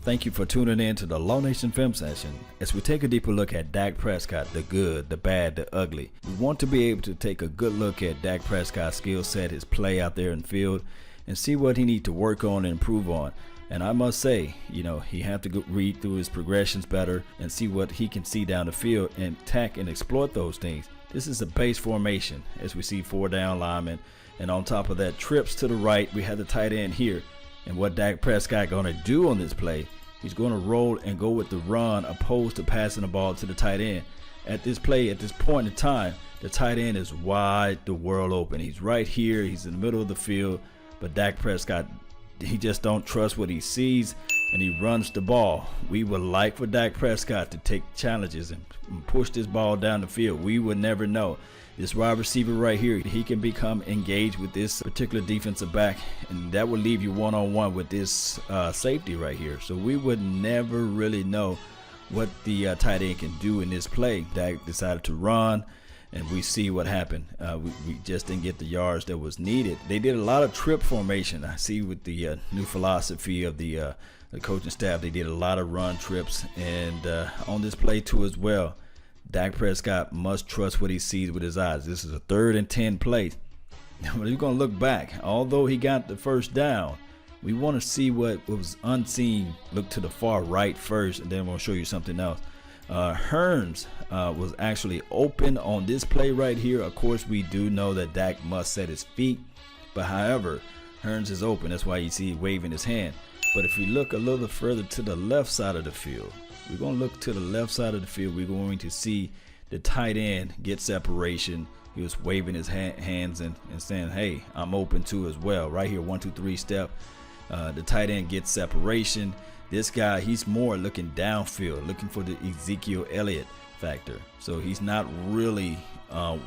Thank you for tuning in to the Law Nation Film Session. As we take a deeper look at Dak Prescott, the good, the bad, the ugly, we want to be able to take a good look at Dak Prescott's skill set, his play out there in the field, and see what he needs to work on and improve on. And I must say, he have to read through his progressions better and see what he can see down the field and attack and exploit those things. This is a base formation, as we see 4 down linemen, and on top of that, trips to the right. We have the tight end here. And what Dak Prescott going to do on this play, he's going to roll and go with the run opposed to passing the ball to the tight end. At this play, at this point in time, the tight end is wide the world open. He's right here. He's in the middle of the field. But Dak Prescott, he just don't trust what he sees, and he runs the ball. We would like for Dak Prescott to take challenges and push this ball down the field. We would never know. This wide receiver right here, he can become engaged with this particular defensive back, and that will leave you one-on-one with this safety right here. So we would never really know what the tight end can do in this play. Dak decided to run, and we see what happened. We just didn't get the yards that was needed. They did a lot of trip formation. I see with the new philosophy of the coaching staff, they did a lot of run trips, and on this play too as well. Dak Prescott must trust what he sees with his eyes. This is a 3rd and 10 play. But he's going to look back. Although he got the first down, we want to see what was unseen. Look to the far right first, and then we'll show you something else. Hearns was actually open on this play right here. Of course, we do know that Dak must set his feet. But however, Hearns is open. That's why you see waving his hand. But if we look a little further to the left side of the field, we're going to look to the left side of the field. We're going to see the tight end get separation. He was waving his hands and saying, hey, I'm open too as well. Right here, 1, 2, 3 step. The tight end gets separation. This guy, he's more looking downfield, looking for the Ezekiel Elliott factor. So he's not really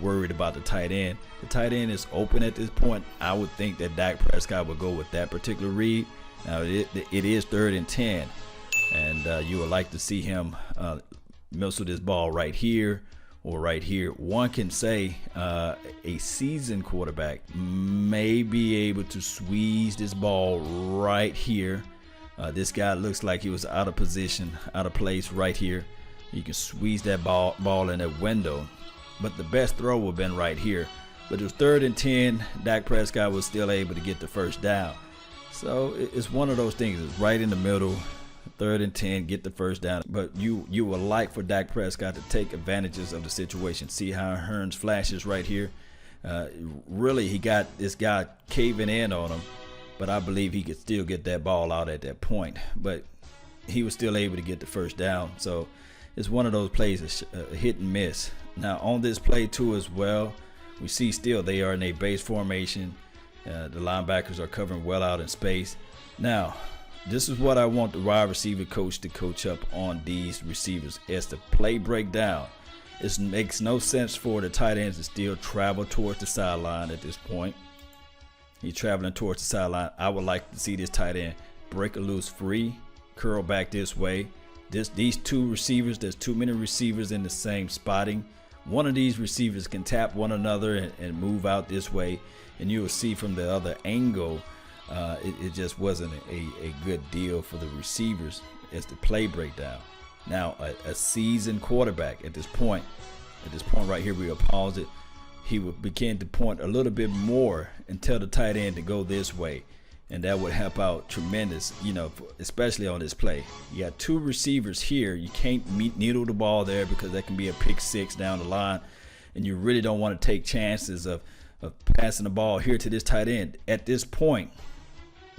worried about the tight end. The tight end is open at this point. I would think that Dak Prescott would go with that particular read. Now, it is 3rd and 10. And you would like to see him missile this ball right here or right here. One can say a seasoned quarterback may be able to squeeze this ball right here. This guy looks like he was out of position, out of place right here. You can squeeze that ball in that window. But the best throw would have been right here. But it was 3rd and 10. Dak Prescott was still able to get the first down. So it's one of those things. It's right in the middle. 3rd and 10, get the first down. But you would like for Dak Prescott to take advantages of the situation. See how Hearns flashes right here. Really, he got this guy caving in on him, but I believe he could still get that ball out at that point. But he was still able to get the first down. So it's one of those plays, a hit and miss. Now on this play too as well, we see still they are in a base formation. The linebackers are covering well out in space. Now, this is what I want the wide receiver coach to coach up on these receivers. As the play breakdown, it makes no sense for the tight ends to still travel towards the sideline at this point. He's traveling towards the sideline. I would like to see this tight end break a loose free, curl back this way. These 2 receivers, there's too many receivers in the same spotting. One of these receivers can tap one another and move out this way, and you will see from the other angle, it just wasn't a good deal for the receivers as the play breakdown. Now, a seasoned quarterback at this point right here, we will pause it. He would begin to point a little bit more and tell the tight end to go this way, and that would help out tremendous, especially on this play. You got 2 receivers here. You can't needle the ball there because that can be a pick 6 down the line, and you really don't want to take chances of passing the ball here to this tight end. At this point,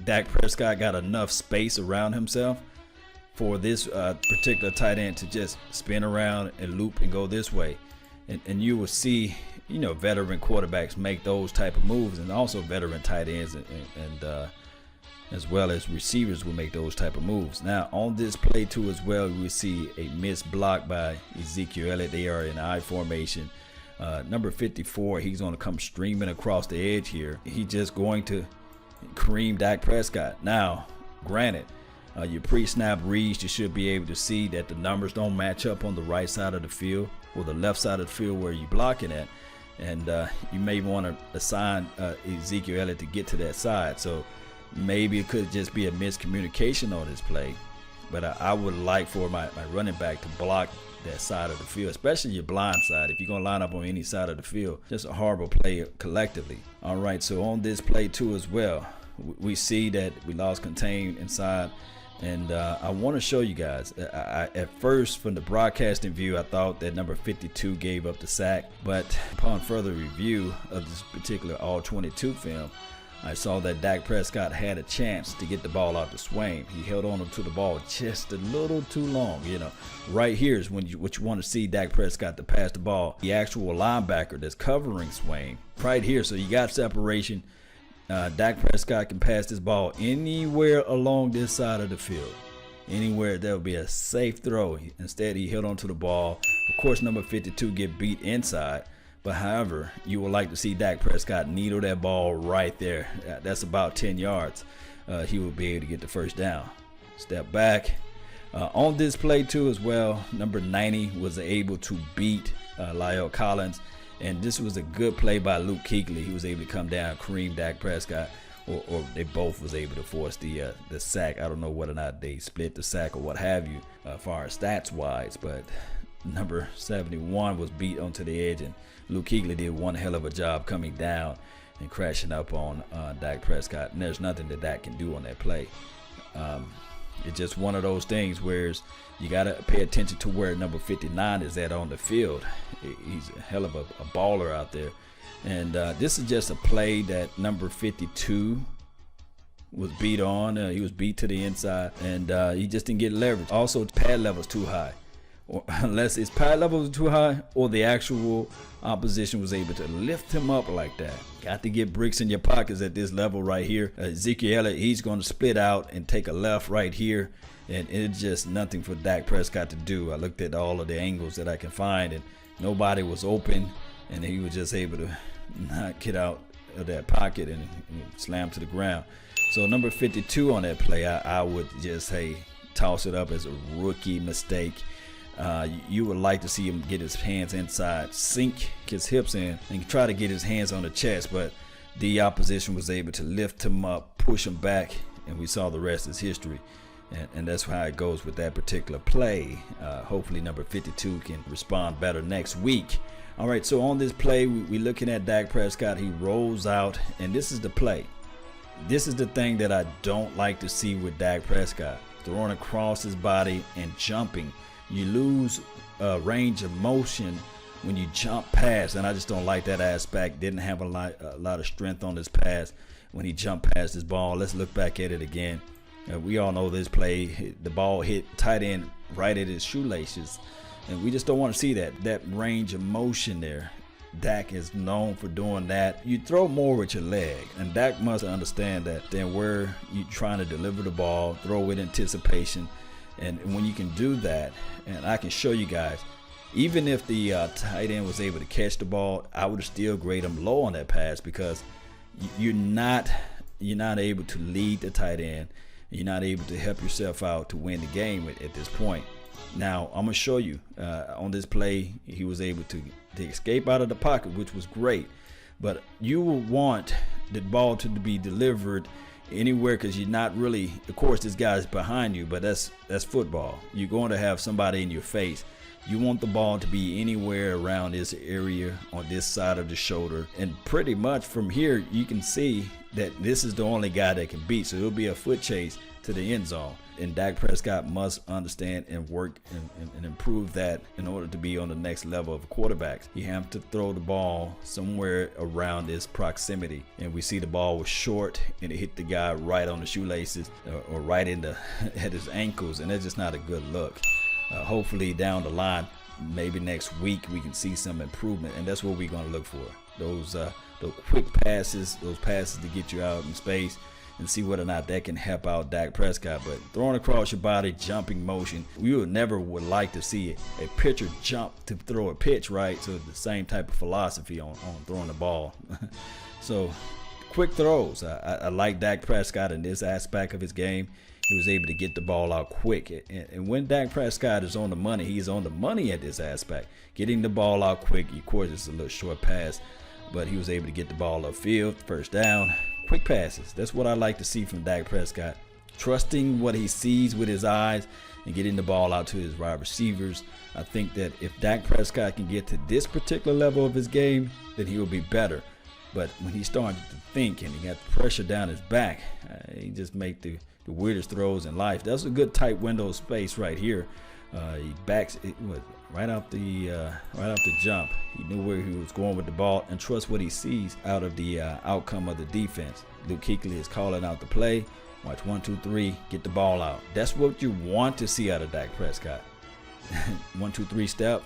Dak Prescott got enough space around himself for this particular tight end to just spin around and loop and go this way. And you will see, veteran quarterbacks make those type of moves, and also veteran tight ends and as well as receivers will make those type of moves. Now, on this play too as well, we see a missed block by Ezekiel Elliott. They are in I formation. Number 54, he's going to come streaming across the edge here. He's just going to cream Dak Prescott. Now, granted, your pre-snap reads, you should be able to see that the numbers don't match up on the right side of the field or the left side of the field where you're blocking at. And you may want to assign Ezekiel Elliott to get to that side. So maybe it could just be a miscommunication on this play. but I would like for my running back to block that side of the field, especially your blind side. If you're going to line up on any side of the field, just a horrible play collectively. All right, so on this play too as well, we see that we lost contain inside. And I want to show you guys, at first from the broadcasting view, I thought that number 52 gave up the sack. But upon further review of this particular all-22 film, I saw that Dak Prescott had a chance to get the ball out to Swain. He held on to the ball just a little too long. You know, right here is when what you want to see Dak Prescott to pass the ball. The actual linebacker that's covering Swain right here. So you got separation. Dak Prescott can pass this ball anywhere along this side of the field. Anywhere that would be a safe throw. Instead, he held on to the ball. Of course, number 52 get beat inside. But however, you would like to see Dak Prescott needle that ball right there. That's about 10 yards. He will be able to get the first down. Step back. On this play too as well, number 90 was able to beat La'el Collins. And this was a good play by Luke Kuechly. He was able to come down, cream Dak Prescott, or they both was able to force the sack. I don't know whether or not they split the sack or what have you, as far as stats wise. But number 71 was beat onto the edge, and Luke Kuechly did one hell of a job coming down and crashing up on Dak Prescott. And there's nothing that Dak can do on that play. It's just one of those things where you got to pay attention to where number 59 is at on the field. He's a hell of a baller out there. And this is just a play that number 52 was beat on. He was beat to the inside, and he just didn't get leverage. Also, pad level's too high. Or unless his pad level was too high, or the actual opposition was able to lift him up like that. Got to get bricks in your pockets at this level right here. Ezekiel Elliott, he's going to split out and take a left right here, and it's just nothing for Dak Prescott to do. I looked at all of the angles that I can find, and nobody was open, and he was just able to not get out of that pocket and slam to the ground. So number 52 on that play, I would just say toss it up as a rookie mistake. You would like to see him get his hands inside, sink his hips in, and try to get his hands on the chest, but the opposition was able to lift him up, push him back, and we saw the rest is history. And that's how it goes with that particular play. Hopefully number 52 can respond better next week. All right, so on this play, we're looking at Dak Prescott. He rolls out, and this is the play. This is the thing that I don't like to see with Dak Prescott. Throwing across his body and jumping. You lose range of motion when you jump past, and I just don't like that aspect. Didn't have a lot of strength on this pass when he jumped past his ball. Let's look back at it again. We all know this play. The ball hit tight end right at his shoelaces, and we just don't want to see that range of motion there. Dak is known for doing that. You throw more with your leg, and Dak must understand that. Then where you're trying to deliver the ball, throw with anticipation. And when you can do that, and I can show you guys, even if the tight end was able to catch the ball, I would still grade him low on that pass, because you're not able to lead the tight end. You're not able to help yourself out to win the game at this point. Now, I'm going to show you on this play, he was able to escape out of the pocket, which was great. But you will want the ball to be delivered anywhere, because you're not really, of course this guy's behind you, but that's football. You're going to have somebody in your face. You want the ball to be anywhere around this area on this side of the shoulder, and pretty much from here you can see that this is the only guy that can beat. So it'll be a foot chase to the end zone, and Dak Prescott must understand and work and improve that in order to be on the next level of quarterbacks. You have to throw the ball somewhere around this proximity, and we see the ball was short and it hit the guy right on the shoelaces or right in the at his ankles, and that's just not a good look. Hopefully down the line, maybe next week, we can see some improvement, and that's what we're going to look for. Those quick passes, those passes to get you out in space, and see whether or not that can help out Dak Prescott. But throwing across your body, jumping motion, we would like to see a pitcher jump to throw a pitch, right? So the same type of philosophy on throwing the ball. So quick throws. I like Dak Prescott in this aspect of his game. He was able to get the ball out quick. And when Dak Prescott is on the money, he's on the money at this aspect. Getting the ball out quick. Of course, it's a little short pass, but he was able to get the ball upfield, first down. Quick passes. That's what I like to see from Dak Prescott. trusting what he sees with his eyes and getting the ball out to his wide receivers. I think that if Dak Prescott can get to this particular level of his game, then he will be better. But when he started to think and he got pressure down his back, he just make the weirdest throws in life. That's a good tight window of space right here. He backs it right off the jump. He knew where he was going with the ball and trust what he sees out of the outcome of the defense. Luke Kuechly is calling out the play. Watch 1, 2, 3, get the ball out. That's what you want to see out of Dak Prescott. 1, 2, 3 step,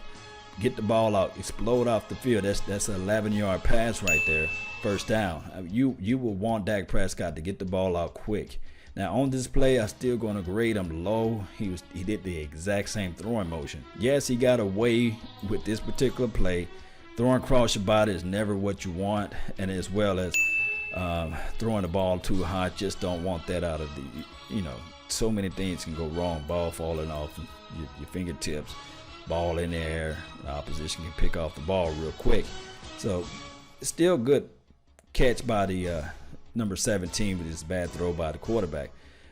get the ball out, explode off the field. That's an 11-yard pass right there, first down. You will want Dak Prescott to get the ball out quick. Now on this play, I'm still going to grade him low. He did the exact same throwing motion. Yes, he got away with this particular play. Throwing across your body is never what you want, and as well as throwing the ball too high. Just don't want that out of the, so many things can go wrong. Ball falling off your fingertips, ball in the air, the opposition can pick off the ball real quick. So still good catch by the number 17 with his bad throw by the quarterback.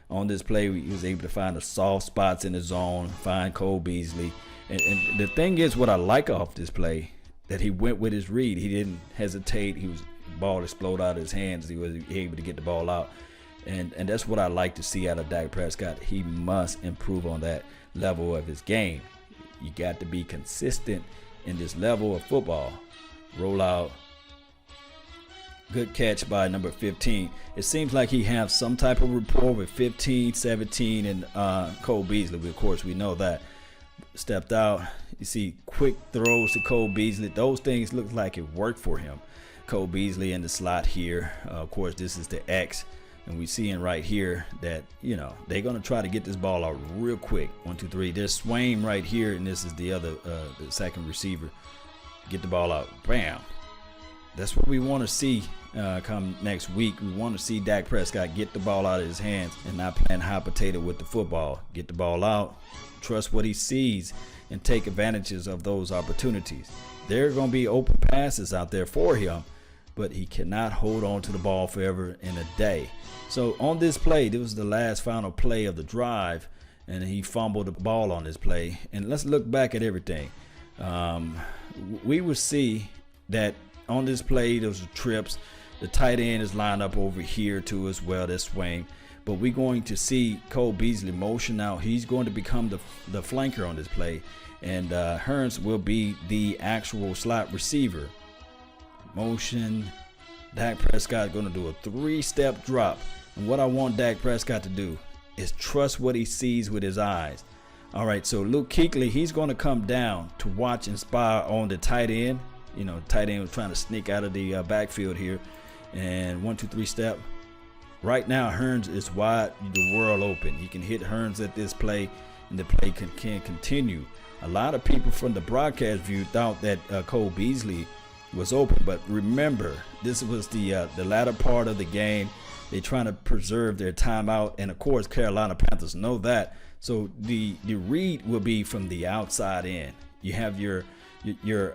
On this play, he was able to find the soft spots in the zone, find Cole Beasley. And the thing is, what I like off this play, that he went with his read. He didn't hesitate. The ball exploded out of his hands. He was able to get the ball out. And that's what I like to see out of Dak Prescott. He must improve on that level of his game. You got to be consistent in this level of football. Roll out. Good catch by number 15. It seems like he has some type of rapport with 15, 17, and Cole Beasley. Of course, we know that. Stepped out. You see quick throws to Cole Beasley. Those things look like it worked for him. Cole Beasley in the slot here. Of course, this is the X. And we seeing right here that, they're going to try to get this ball out real quick. 1, 2, 3. There's Swain right here, and this is the other, the second receiver. Get the ball out. Bam. That's what we want to see come next week. We want to see Dak Prescott get the ball out of his hands and not playing hot potato with the football. Get the ball out, trust what he sees, and take advantages of those opportunities. There are going to be open passes out there for him, but he cannot hold on to the ball forever in a day. So on this play, this was the final play of the drive, and he fumbled the ball on this play. And let's look back at everything. We will see that on this play, those are trips. The tight end is lined up over here too as well, this swing. But we're going to see Cole Beasley motion out. He's going to become the flanker on this play. And Hearns will be the actual slot receiver. Motion. Dak Prescott going to do a 3-step drop. And what I want Dak Prescott to do is trust what he sees with his eyes. All right, so Luke Kuechly, he's going to come down to watch and spy on the tight end. Tight end was trying to sneak out of the backfield here. And 1, 2, 3 step. Right now, Hearns is wide, the world open. He can hit Hearns at this play, and the play can continue. A lot of people from the broadcast view thought that Cole Beasley was open, but remember, this was the latter part of the game. They're trying to preserve their timeout, and of course, Carolina Panthers know that. So the read will be from the outside in. You have your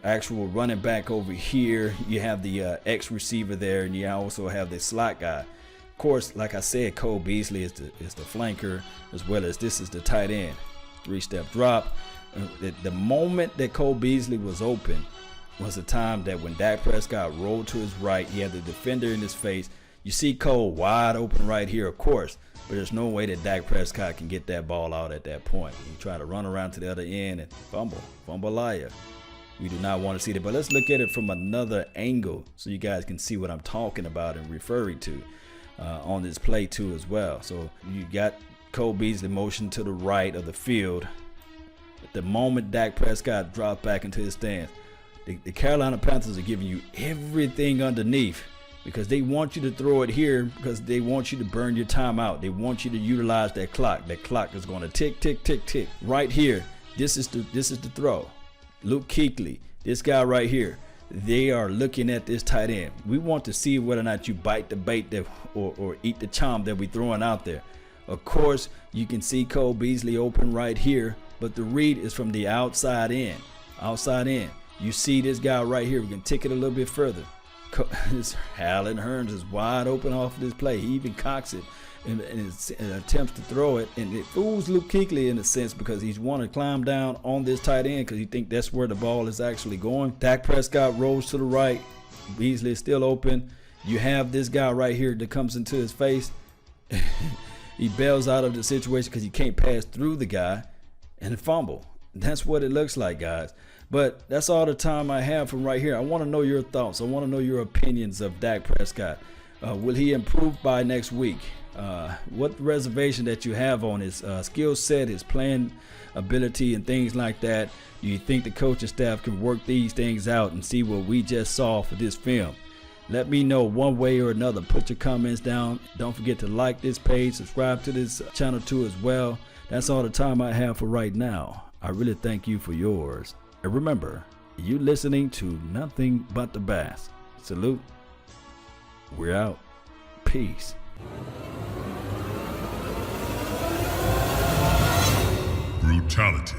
actual running back over here. You have the X receiver there, and you also have the slot guy. Of course, like I said, Cole Beasley is the flanker, as well as this is the tight end. 3-step drop. The moment that Cole Beasley was open was the time that when Dak Prescott rolled to his right, he had the defender in his face. You see Cole wide open right here, of course, but there's no way that Dak Prescott can get that ball out at that point. He tried to run around to the other end and fumble liar. We do not want to see that, but let's look at it from another angle so you guys can see what I'm talking about and referring to on this play too as well. So you got Cole Beasley motion to the right of the field. At the moment Dak Prescott dropped back into his stance, the Carolina Panthers are giving you everything underneath because they want you to throw it here because they want you to burn your time out. They want you to utilize that clock. That clock is going to tick, tick, tick, tick. Right here, this is the throw. Luke Kuechly, this guy right here, they are looking at this tight end. We want to see whether or not you bite the bait or eat the charm that we're throwing out there. Of course, you can see Cole Beasley open right here, but the read is from the outside in. Outside in. You see this guy right here. We can tick it a little bit further. Alan Hearns is wide open off of this play. He even cocks it and attempts to throw it, and it fools Luke Kuechly in a sense because he's want to climb down on this tight end because he think that's where the ball is actually going. Dak Prescott rolls to the right. Beasley is still open. You have this guy right here that comes into his face. He bails out of the situation because he can't pass through the guy and fumble. That's what it looks like, guys. But that's all the time I have from right here. I want to know your thoughts. I want to know your opinions of Dak Prescott. Will he improve by next week? What reservation that you have on his skill set, his playing ability, and things like that? Do you think the coaching staff can work these things out and see what we just saw for this film? Let me know one way or another. Put your comments down. Don't forget to like this page, subscribe to this channel too as well. That's all the time I have for right now. I really thank you for yours. And remember, you listening to nothing but the best. Salute. We're out. Peace. Brutality.